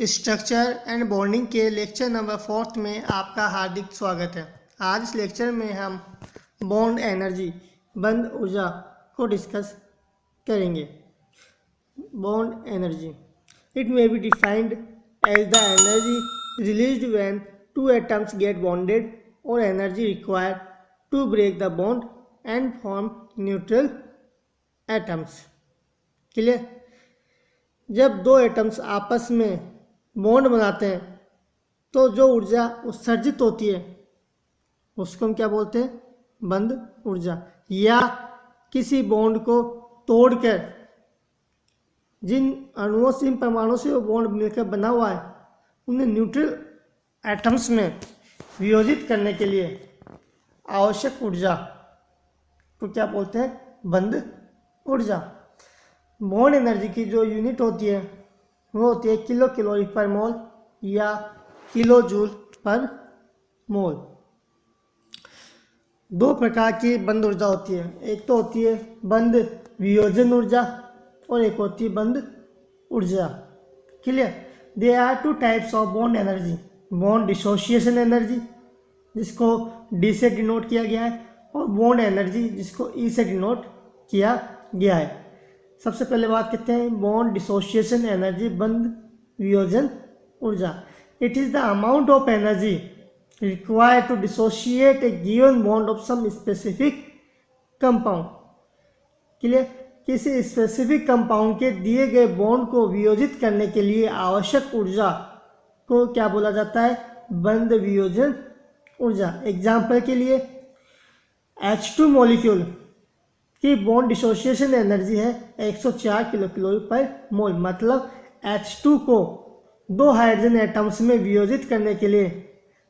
Structure and bonding के lecture number 4 में आपका हार्दिक स्वागत है। आज इस लेक्चर में हम बॉन्ड एनर्जी बंध ऊर्जा को डिस्कस करेंगे। Bond energy it may be defined as the energy released when two atoms get bonded और energy required to break the bond and form neutral atoms. Clear? जब दो एटम्स आपस में बॉन्ड बनाते हैं तो जो ऊर्जा उत्सर्जित होती है उसको हम क्या बोलते हैं? बंध ऊर्जा। या किसी बॉन्ड को तोड़कर जिन अणुओं से, इन परमाणुओं से वो बॉन्ड मिलकर बना हुआ है, उन्हें न्यूट्रल एटम्स में वियोजित करने के लिए आवश्यक ऊर्जा को क्या बोलते हैं? बंध ऊर्जा। बॉन्ड एनर्जी की जो यूनिट होती है वो होती है किलो कैलोरी पर मोल या किलो जूल पर मोल। दो प्रकार की बंध ऊर्जा होती है, एक तो होती है बंध वियोजन ऊर्जा और एक होती है बंध ऊर्जा। Clear? They are two types of bond energy. Bond dissociation energy जिसको डी से डिनोट किया गया है और बॉन्ड एनर्जी जिसको ई से डिनोट किया गया है। सबसे पहले बात करते हैं बॉन्ड डिसोसिएशन एनर्जी, बंध वियोजन ऊर्जा। It is the amount of energy required to dissociate a given bond of some specific compound. Clear? किसी स्पेसिफिक कंपाउंड के दिए गए बॉन्ड को वियोजित करने के लिए आवश्यक ऊर्जा को क्या बोला जाता है? बंध वियोजन ऊर्जा। एग्जाम्पल के लिए H2 मॉलिक्यूल की बॉन्ड डिसोसिएशन एनर्जी है 104 किलो कैलोरी पर मोल। मतलब H2 को दो हाइड्रोजन एटम्स में वियोजित करने के लिए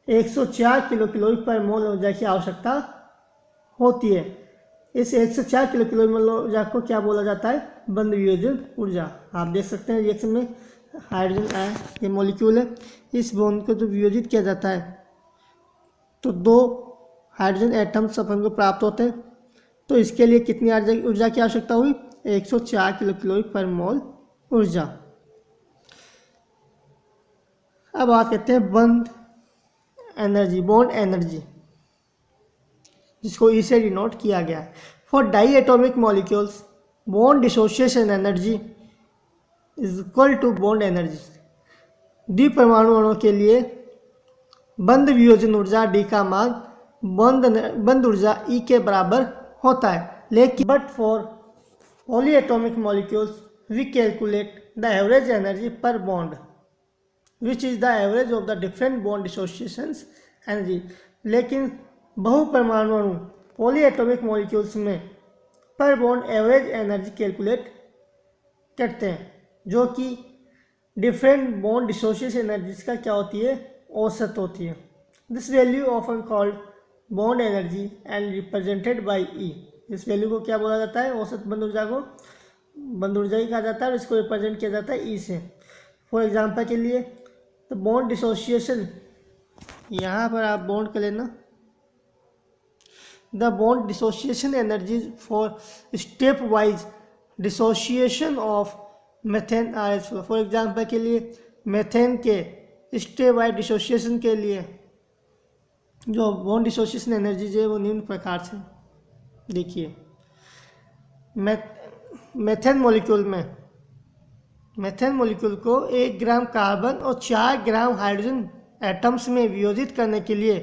104 किलो कैलोरी पर मोल ऊर्जा की आवश्यकता होती है। इस 104 किलो कैलोरी मोल ऊर्जा को क्या बोला जाता है? बंध वियोजन ऊर्जा। आप देख सकते हैं रिएक्शन में हाइड्रोजन आया, ये मॉलिक्यूल है, इस बॉन्ड को जो वियोजित किया जाता है तो दो हाइड्रोजन एटम्स अपन को प्राप्त होते हैं। तो इसके लिए कितनी ऊर्जा की आवश्यकता हुई? 104 किलो कैलोरी पर मोल ऊर्जा। अब बात करते हैं बंध एनर्जी, बॉन्ड एनर्जी जिसको ई से डिनोट किया गया है। For diatomic molecules bond dissociation energy is equal to bond energy. द्विपरमाणु अणुओं के लिए बंध वियोजन ऊर्जा डी का मान बंध ऊर्जा ई के बराबर होता है। लेकिन but for polyatomic molecules we calculate the average energy per bond which is the average of the different bond dissociations energy. लेकिन बहुपरमाणु अणु पॉलीएटॉमिक मॉलिक्यूल्स में पर बॉन्ड एवरेज एनर्जी कैलकुलेट करते हैं जो कि डिफरेंट बॉन्ड डिसोसिएशन एनर्जीज का क्या होती है? औसत होती है। This value often called bond energy and represented by E. इस वैल्यू को क्या बोला जाता है? औसत बंध ऊर्जा को बंध ऊर्जा ही कहा जाता है और इसको रिप्रेजेंट किया जाता है ई से। फॉर एग्जांपल के लिए तो बॉन्ड डिसोसिएशन, यहाँ पर आप बॉन्ड कर लेना, the bond dissociation energy for stepwise dissociation of methane are as for example के लिए मेथेन के स्टेप वाइज डिसोसिएशन के लिए जो बॉन्ड डिसोसिएशन एनर्जी है वो निम्न प्रकार से देखिए। मेथेन मॉलिक्यूल को 1 ग्राम कार्बन और 4 ग्राम हाइड्रोजन एटम्स में वियोजित करने के लिए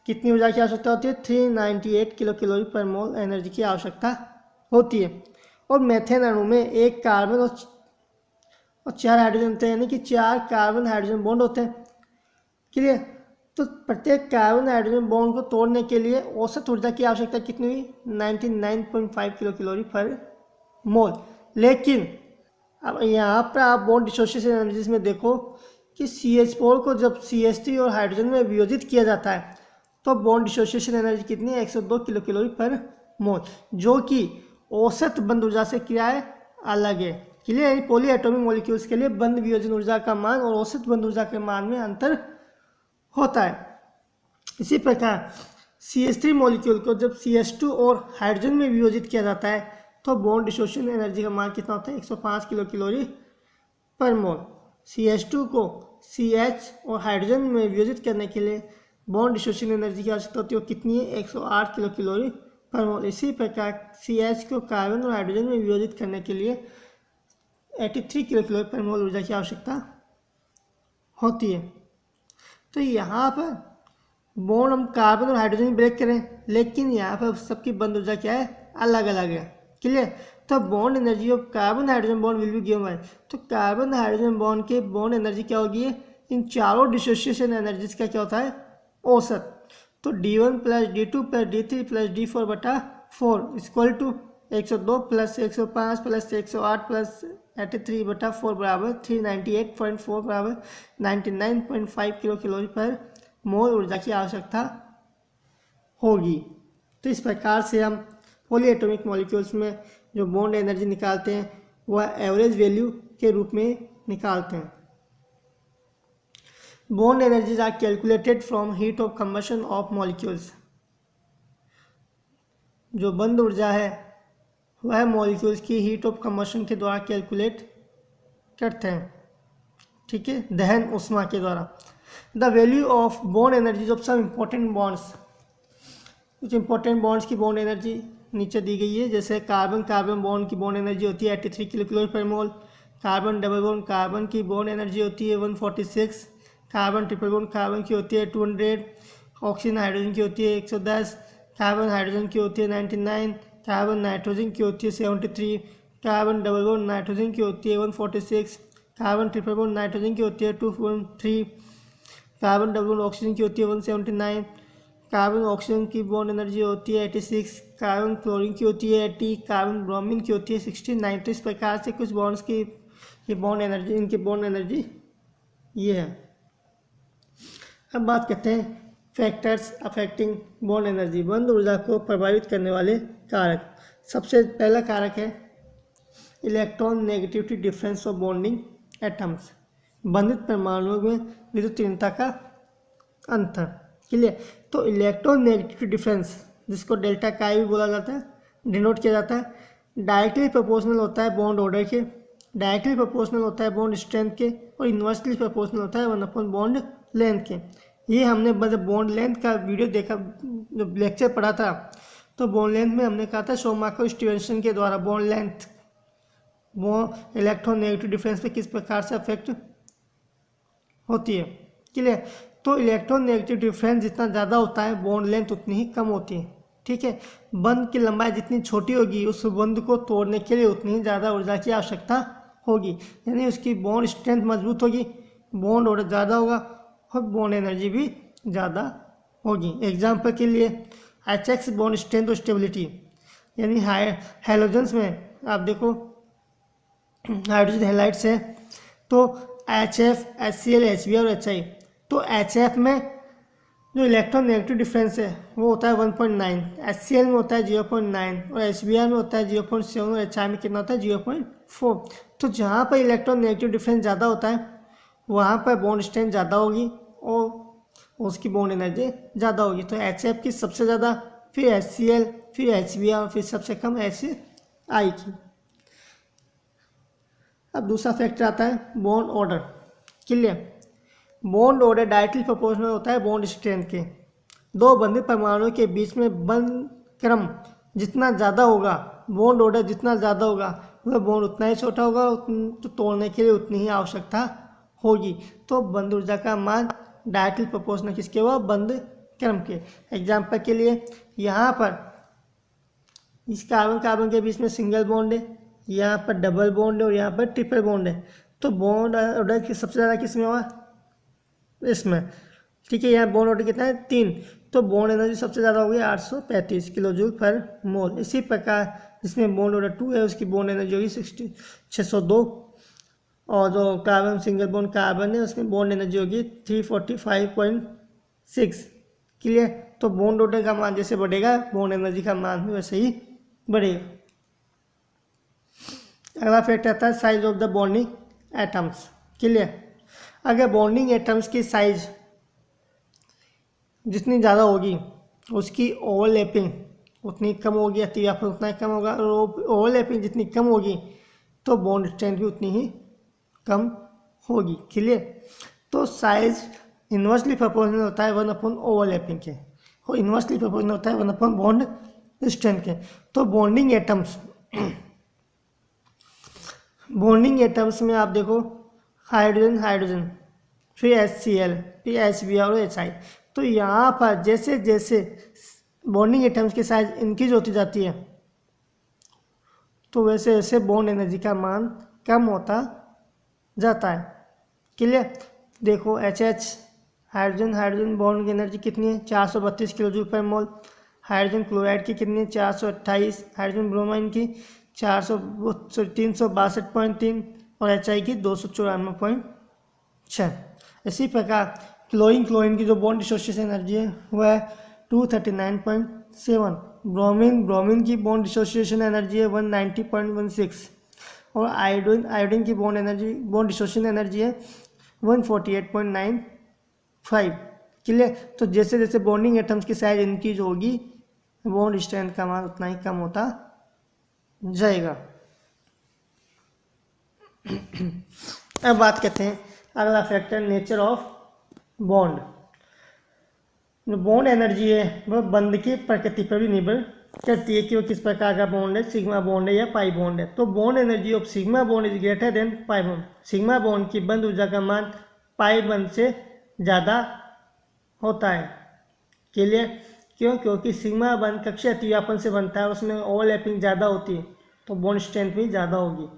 कितनी ऊर्जा की आवश्यकता होती है? 398 किलो कैलोरी पर मोल एनर्जी की आवश्यकता होती है। और मेथेन अणु में 1 कार्बन और 4 हाइड्रोजन होते हैं, यानी कि 4 कार्बन हाइड्रोजन बॉन्ड होते हैं। क्लियर? तो प्रत्येक कार्बन हाइड्रोजन बॉन्ड को तोड़ने के लिए औसत ऊर्जा की आवश्यकता कितनी हुई? 99.5 किलो कैलोरी पर मोल। लेकिन अब यहाँ पर आप बॉन्ड डिसोसिएशन एनर्जीज में देखो कि CH4 को जब CH3 और हाइड्रोजन में वियोजित किया जाता है तो बॉन्ड डिसोसिएशन एनर्जी कितनी है? 102 किलो कैलोरी पर मोल, जो कि औसत बंध ऊर्जा से क्या है? अलग है। क्लियर? पॉली एटॉमिक मॉलिक्यूल्स के लिए बंध वियोजन ऊर्जा का मान और औसत बंध ऊर्जा के मान में अंतर होता है। इसी प्रकार CH3 मॉलिक्यूल को जब CH2 और हाइड्रोजन में वियोजित किया जाता है तो बॉन्ड डिसोसिएशन एनर्जी का मान कितना होता है? 105 किलो कैलोरी पर मोल। CH2 को CH और हाइड्रोजन में वियोजित करने के लिए बॉन्ड डिसोसिएशन एनर्जी की आवश्यकता होती है, वो कितनी है 108 किलो कैलोरी पर मोल। इसी प्रकार CH को कार्बन और हाइड्रोजन में वियोजित करने के लिए 83 किलो कैलोरी पर मोल ऊर्जा की आवश्यकता होती है। तो यहाँ पर बॉन्ड हम कार्बन और हाइड्रोजन ब्रेक करें, लेकिन यहाँ पर सबकी बंद ऊर्जा क्या है, अलग अलग है। क्लियर। तो bond energy of carbon hydrogen bond will be given by, तो कार्बन हाइड्रोजन बॉन्ड के बॉन्ड एनर्जी क्या होगी, इन चारों डिसोसिएशन एनर्जीज का क्या होता है, औसत। तो D1 plus D2 plus D3 plus D4 बटा 4 equal to 102 plus 105 plus 108 plus 83 बटा 4 बराबर 398.4 बराबर 99.5 किलो कैलोरी पर मोल ऊर्जा की आवश्यकता होगी। तो इस प्रकार से हम पॉलीएटॉमिक मॉलिक्यूल्स में जो बॉन्ड एनर्जी निकालते हैं वह एवरेज वैल्यू के रूप में निकालते हैं। Bond energies are calculated from heat of combustion of molecules. जो बंद ऊर्जा है वह मॉलिक्यूल्स की हीट ऑफ कंबशन के द्वारा कैलकुलेट करते हैं, ठीक है, दहन ऊष्मा के द्वारा। The value of bond energies of some important bonds, कुछ इंपॉर्टेंट बॉन्ड्स की बॉन्ड एनर्जी नीचे दी गई है। जैसे कार्बन कार्बन बॉन्ड की बॉन्ड एनर्जी होती है 83 kilocalorie per mole. Carbon double bond carbon की बॉन्ड एनर्जी होती है 146। कार्बन ट्रिपल बॉन्ड कार्बन की होती है 200। ऑक्सीजन हाइड्रोजन की होती है 110। कार्बन हाइड्रोजन की होती है 99। कार्बन नाइट्रोजन की होती है 73। कार्बन डबल बॉन्ड नाइट्रोजन की होती है 146। कार्बन ट्रिपल बॉन्ड नाइट्रोजन की होती है 213। कार्बन डबल बॉन्ड ऑक्सीजन की होती है 179। कार्बन ऑक्सीजन की बॉन्ड एनर्जी होती है 86। कार्बन क्लोरीन की होती है 80। कार्बन ब्रोमीन की होती है 69। तो इस प्रकार से कुछ बॉन्ड्स की ये बॉन्ड एनर्जी, इनकी बॉन्ड एनर्जी ये है। अब बात करते हैं फैक्टर्स अफेक्टिंग बॉन्ड एनर्जी, बंद ऊर्जा को प्रभावित करने वाले कारक। सबसे पहला कारक है electron negativity difference of bonding atoms, बंधित परमाणुओं में विद्युतीनता का अंतर। क्लियर। तो इलेक्ट्रॉन नेगेटिविटी डिफरेंस, जिसको डेल्टा काई भी बोला जाता है, डिनोट किया जाता है, डायरेक्टली प्रोपोर्शनल होता है बॉन्ड ऑर्डर के, डायरेक्टली प्रोपोर्शनल होता है बॉन्ड स्ट्रेंथ के, और इन्वर्सली प्रोपोर्शनल होता है 1 बॉन्ड लेंथ के। ये हमने जब बॉन्ड लेंथ का वीडियो देखा, जब लेक्चर पढ़ा था, तो बॉन्ड लेंथ में हमने कहा था शोमाकर स्टीवेंसन के द्वारा बॉन्ड लेंथ वो इलेक्ट्रॉन नेगेटिव डिफरेंस पे किस प्रकार से अफेक्ट होती है। क्लियर। तो इलेक्ट्रॉन नेगेटिव डिफरेंस जितना ज़्यादा होता है बॉन्ड लेंथ उतनी ही कम होती है, ठीक है। बंध की लंबाई जितनी छोटी होगी उस बंध को तोड़ने के लिए उतनी ही ज़्यादा ऊर्जा की आवश्यकता होगी, यानी उसकी बॉन्ड स्ट्रेंथ मजबूत होगी, बॉन्ड ऑर्डर ज़्यादा होगा और बॉन्ड एनर्जी भी ज़्यादा होगी। एग्जाम्पल के लिए HX बॉन्ड स्ट्रेंथ और स्टेबिलिटी, यानी हैलोजेंस में आप देखो हाइड्रोजन हैलाइड्स है, तो HF, HCl, HBr और HI। तो HF में जो इलेक्ट्रॉन नेगेटिव डिफरेंस है वो होता है 1.9, HCl में होता है 0.9 और HBr में होता है 0.7 और HI में कितना होता है 0.4। तो जहाँ पर इलेक्ट्रॉन नेगेटिव डिफरेंस ज़्यादा होता है वहाँ पर बॉन्ड स्ट्रेंथ ज़्यादा होगी और उसकी बॉन्ड एनर्जी ज़्यादा होगी। तो HF की सबसे ज़्यादा, फिर HCl, फिर HBr, फिर सबसे कम HI की। अब दूसरा फैक्टर आता है bond order. Clear. Bond order directly proportional होता है बॉन्ड स्ट्रेंथ के। दो बंधित परमाणुओं के बीच में बंध क्रम जितना ज़्यादा होगा, बॉन्ड ऑर्डर जितना ज़्यादा होगा, वह बॉन्ड उतना ही छोटा होगा, तो तोड़ने के लिए उतनी ही आवश्यकता होगी। तो बंध ऊर्जा का मान डायरेक्टली प्रोपोर्शनल किसके हुआ, बंध क्रम के। एग्जाम्पल के लिए यहाँ पर इस कार्बन कार्बन के बीच में सिंगल बॉन्ड है, यहाँ पर डबल बॉन्ड है और यहाँ पर ट्रिपल बॉन्ड है। तो बॉन्ड ऑर्डर की सबसे ज़्यादा किस में हुआ, इसमें, ठीक है। यहाँ बॉन्ड ऑर्डर कितना है 3, तो बॉन्ड एनर्जी सबसे ज़्यादा होगी 835 किलो जूल पर मोल। इसी प्रकार जिसमें बॉन्ड ऑर्डर 2 है उसकी बॉन्ड एनर्जी होगी 602, और जो कार्बन सिंगल बॉन्ड कार्बन है उसमें बॉन्ड एनर्जी होगी 345.6। क्लियर। तो बॉन्ड ऑर्डर का मान जैसे बढ़ेगा बॉन्ड एनर्जी का मान भी वैसे ही बढ़ेगा। अगला फैक्ट आता है size of the bonding atoms. Clear. अगर बॉन्डिंग एटम्स की साइज जितनी ज़्यादा होगी उसकी ओवरलैपिंग उतनी कम होगी, या फिर उतना ही कम होगा, और ओवरलैपिंग जितनी कम होगी तो बॉन्ड स्ट्रेंथ भी उतनी ही कम होगी। क्लियर। तो साइज इन्वर्सली प्रोपोर्शनल होता है 1/, ओवरलैपिंग के, और इन्वर्सली प्रोपोर्शनल होता है 1/, बॉन्ड स्ट्रेंथ के। तो बॉन्डिंग एटम्स में आप देखो हाइड्रोजन, फिर HCl, फिर HBr और HI। तो यहाँ पर जैसे जैसे बॉन्डिंग एटम्स की साइज इंक्रीज होती जाती है, तो वैसे वैसे बॉन्ड एनर्जी का मान कम होता जाता है। क्लियर। देखो HH हाइड्रोजन बॉन्ड की एनर्जी कितनी है, 432 किलो जूल पर मोल। हाइड्रोजन क्लोराइड की कितनी है, 428। हाइड्रोजन ब्रोमाइन की 362.3 और HI की 294.6। इसी प्रकार क्लोरीन की जो बॉन्ड डिसोसिएशन एनर्जी है वह है 239.7। ब्रोमीन की बॉन्ड डिसोसिएशन एनर्जी है 190.16। और आयोडीन की बॉन्ड डिसोसिएशन एनर्जी है 148.95। क्लियर। तो जैसे जैसे बॉन्डिंग एटम्स की साइज इंक्रीज होगी, बॉन्ड स्ट्रेंथ का मान उतना ही कम होता जाएगा। अब बात करते हैं अगला फैक्टर, नेचर ऑफ बॉन्ड। जो बॉन्ड एनर्जी है वह बंध की प्रकृति पर भी निर्भर करती है कि वो किस प्रकार का बॉन्ड है, सिग्मा बॉन्ड है या पाई बॉन्ड है। तो bond energy of sigma bond is greater than pi bond. Sigma bond की बंध ऊर्जा का मान पाई बॉन्ड से ज़्यादा होता है। क्लियर। क्यों? क्योंकि सिग्मा बॉन्ड कक्षीय अतिव्यापन से बनता है, उसमें ओवरलैपिंग ज़्यादा होती है, तो बॉन्ड स्ट्रेंथ भी ज़्यादा होगी।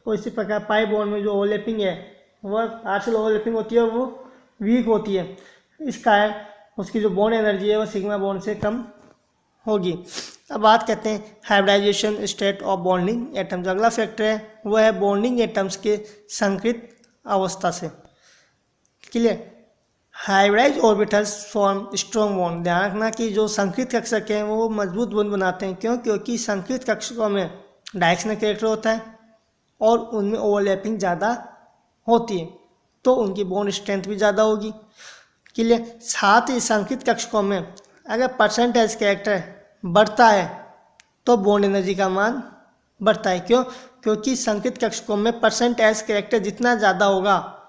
और इसी प्रकार पाई बॉन्ड में जो ओवरलैपिंग है वह पार्शियल ओवरलैपिंग होती है, वो वीक होती है, इस कारण उसकी जो बॉन्ड एनर्जी है वो सिग्मा बॉन्ड से कम होगी। अब बात करते हैं hybridisation state of bonding atoms. अगला फैक्टर है वह है बॉन्डिंग एटम्स के संकृत अवस्था से। Clear. Hybridise orbitals form strong bond. ध्यान रखना कि जो संकृत कक्षक हैं वो मजबूत बॉन्ड बनाते हैं। क्यों? क्योंकि संकृत कक्षकों में डायरेक्शनल कैरेक्टर होता है और उनमें ओवरलैपिंग ज़्यादा होती है, तो उनकी बॉन्ड स्ट्रेंथ भी ज़्यादा होगी। क्लियर। साथ ही संकृत कक्षकों में अगर परसेंटेज कैरेक्टर बढ़ता है तो बॉन्ड एनर्जी का मान बढ़ता है। क्यों? क्योंकि संकृत कक्षकों में परसेंटेज कैरेक्टर जितना ज़्यादा होगा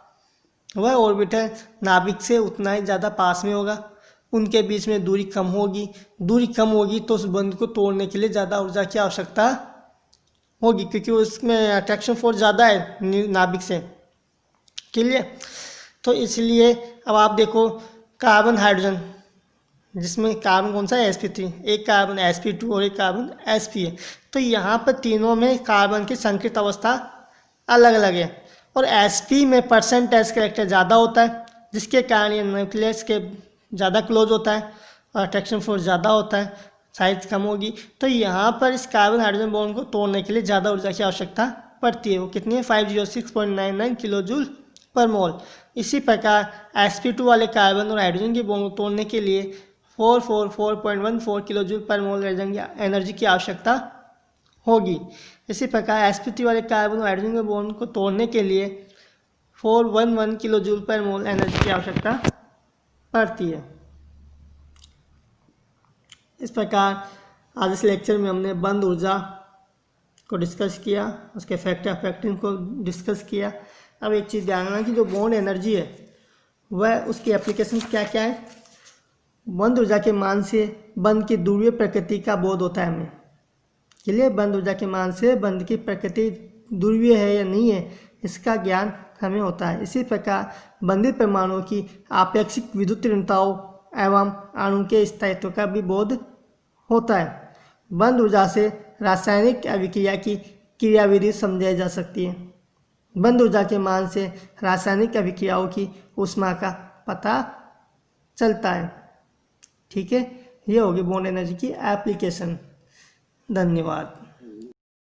वह ऑर्बिटल नाभिक से उतना ही ज़्यादा पास में होगा, उनके बीच में दूरी कम होगी। दूरी कम होगी तो उस बंध को तोड़ने के लिए ज़्यादा ऊर्जा की आवश्यकता होगी, क्योंकि उसमें अट्रैक्शन फोर्स ज़्यादा है नाभिक से। क्लियर। तो इसलिए अब आप देखो कार्बन हाइड्रोजन, जिसमें कार्बन कौन सा है, sp3, एक कार्बन sp2 और एक कार्बन sp है। तो यहाँ पर तीनों में कार्बन की संकृत अवस्था अलग अलग है, और sp में परसेंटेज कैरेक्टर ज़्यादा होता है, जिसके कारण ये न्यूक्लियस के ज़्यादा क्लोज होता है और अट्रैक्शन फोर्स ज़्यादा होता है, साइज कम होगी। तो यहाँ पर इस कार्बन हाइड्रोजन बॉन्ड को तोड़ने के लिए ज़्यादा ऊर्जा की आवश्यकता पड़ती है। वो कितनी है, 506.99 किलो जूल पर मोल। इसी प्रकार sp2 वाले कार्बन और हाइड्रोजन के बॉन्ड को तोड़ने के लिए 444.14 किलो जूल पर मोल एनर्जी की आवश्यकता होगी। इसी प्रकार sp3 वाले कार्बन और हाइड्रोजन के बॉन्ड को तोड़ने के लिए 411 किलो जूल पर मोल एनर्जी की आवश्यकता पड़ती है। इस प्रकार आज इस लेक्चर में हमने बंध ऊर्जा को डिस्कस किया, उसके फैक्टर को डिस्कस किया। अब एक चीज़ ध्यान रखना कि जो बॉन्ड एनर्जी है वह उसकी एप्लीकेशन क्या क्या है। बंध ऊर्जा के मान से बंध की ध्रुवीय प्रकृति का बोध होता है हमें। क्लियर। बंध ऊर्जा के मान से बंध की प्रकृति ध्रुवीय है या नहीं है, इसका ज्ञान हमें होता है। इसी प्रकार बंधित परमाणुओं की आपेक्षिक विद्युत ऋणताओं एवं अणु के स्थायित्व का भी बोध होता है। बंध ऊर्जा से रासायनिक अभिक्रिया की क्रियाविधि समझाई जा सकती है। बंध ऊर्जा के मान से रासायनिक अभिक्रियाओं की ऊष्मा का पता चलता है। ठीक है, ये होगी बॉन्ड एनर्जी की एप्लीकेशन। धन्यवाद।